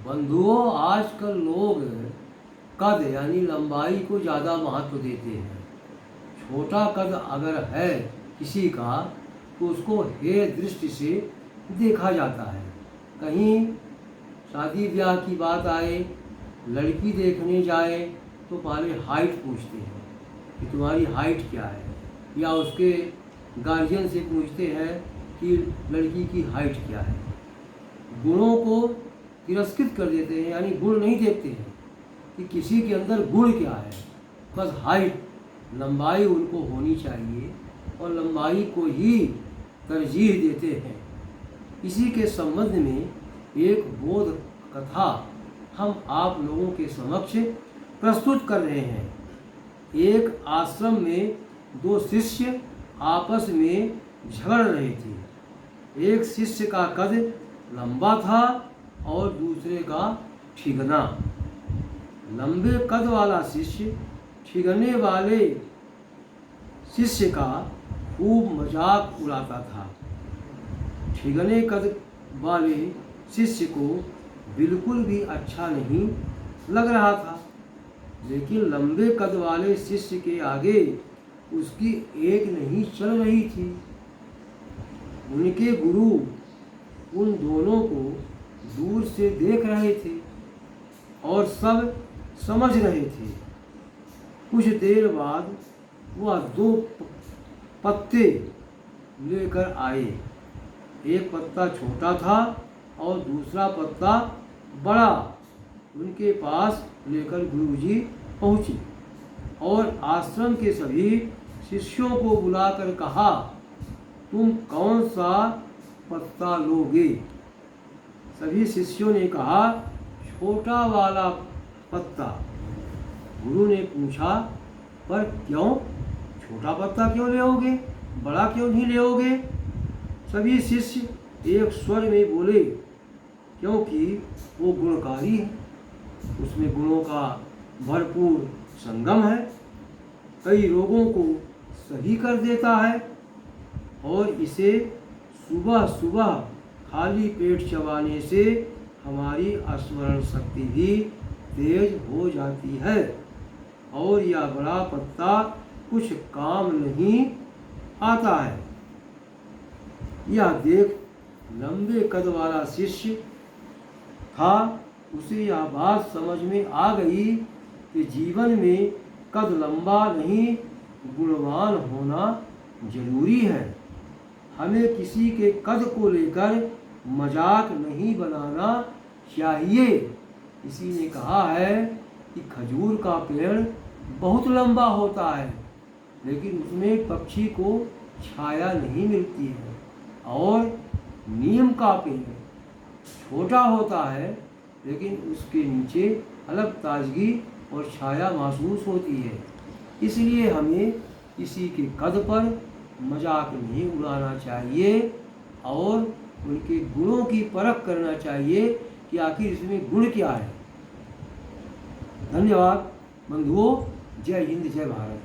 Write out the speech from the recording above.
बंधुओं, आजकल लोग कद यानी लंबाई को ज़्यादा महत्व देते हैं। छोटा कद अगर है किसी का तो उसको हेय दृष्टि से देखा जाता है। कहीं शादी ब्याह की बात आए, लड़की देखने जाए तो पहले हाइट पूछते हैं कि तुम्हारी हाइट क्या है, या उसके गार्जियन से पूछते हैं कि लड़की की हाइट क्या है। गुणों को तिरस्कृत कर देते हैं, यानी गुण नहीं देखते हैं कि किसी के अंदर गुण क्या है। बस हाइट, लंबाई उनको होनी चाहिए और लंबाई को ही तरजीह देते हैं। इसी के संबंध में एक बोध कथा हम आप लोगों के समक्ष प्रस्तुत कर रहे हैं। एक आश्रम में दो शिष्य आपस में झगड़ रहे थे। एक शिष्य का कद लंबा था और दूसरे का ठिगना। लंबे कद वाला शिष्य ठिगने वाले शिष्य का खूब मजाक उड़ाता था। ठिगने कद वाले शिष्य को बिल्कुल भी अच्छा नहीं लग रहा था, लेकिन लंबे कद वाले शिष्य के आगे उसकी एक नहीं चल रही थी। उनके गुरु उन दोनों को दूर से देख रहे थे और सब समझ रहे थे। कुछ देर बाद वह दो पत्ते लेकर आए। एक पत्ता छोटा था और दूसरा पत्ता बड़ा। उनके पास लेकर गुरुजी पहुँचे और आश्रम के सभी शिष्यों को बुलाकर कहा, तुम कौन सा पत्ता लोगे? सभी शिष्यों ने कहा, छोटा वाला पत्ता। गुरु ने पूछा, पर क्यों? छोटा पत्ता क्यों लोगे, बड़ा क्यों नहीं लोगे? सभी शिष्य एक स्वर में बोले, क्योंकि वो गुणकारी है, उसमें गुणों का भरपूर संगम है, कई रोगों को सही कर देता है और इसे सुबह सुबह खाली पेट चबाने से हमारी स्मरण शक्ति भी तेज हो जाती है और यह बड़ा पत्ता कुछ काम नहीं आता है। यह देख लंबे कद वाला शिष्य था, उसे यह बात समझ में आ गई कि जीवन में कद लंबा नहीं, गुणवान होना जरूरी है। हमें किसी के कद को लेकर मजाक नहीं बनाना चाहिए। किसी ने कहा है कि खजूर का पेड़ बहुत लंबा होता है, लेकिन उसमें पक्षी को छाया नहीं मिलती है, और नीम का पेड़ छोटा होता है, लेकिन उसके नीचे अलग ताजगी और छाया महसूस होती है। इसलिए हमें किसी के कद पर मजाक नहीं उड़ाना चाहिए और उनके गुणों की परख करना चाहिए कि आखिर इसमें गुण क्या है। धन्यवाद बंधुओं। जय हिंद, जय भारत।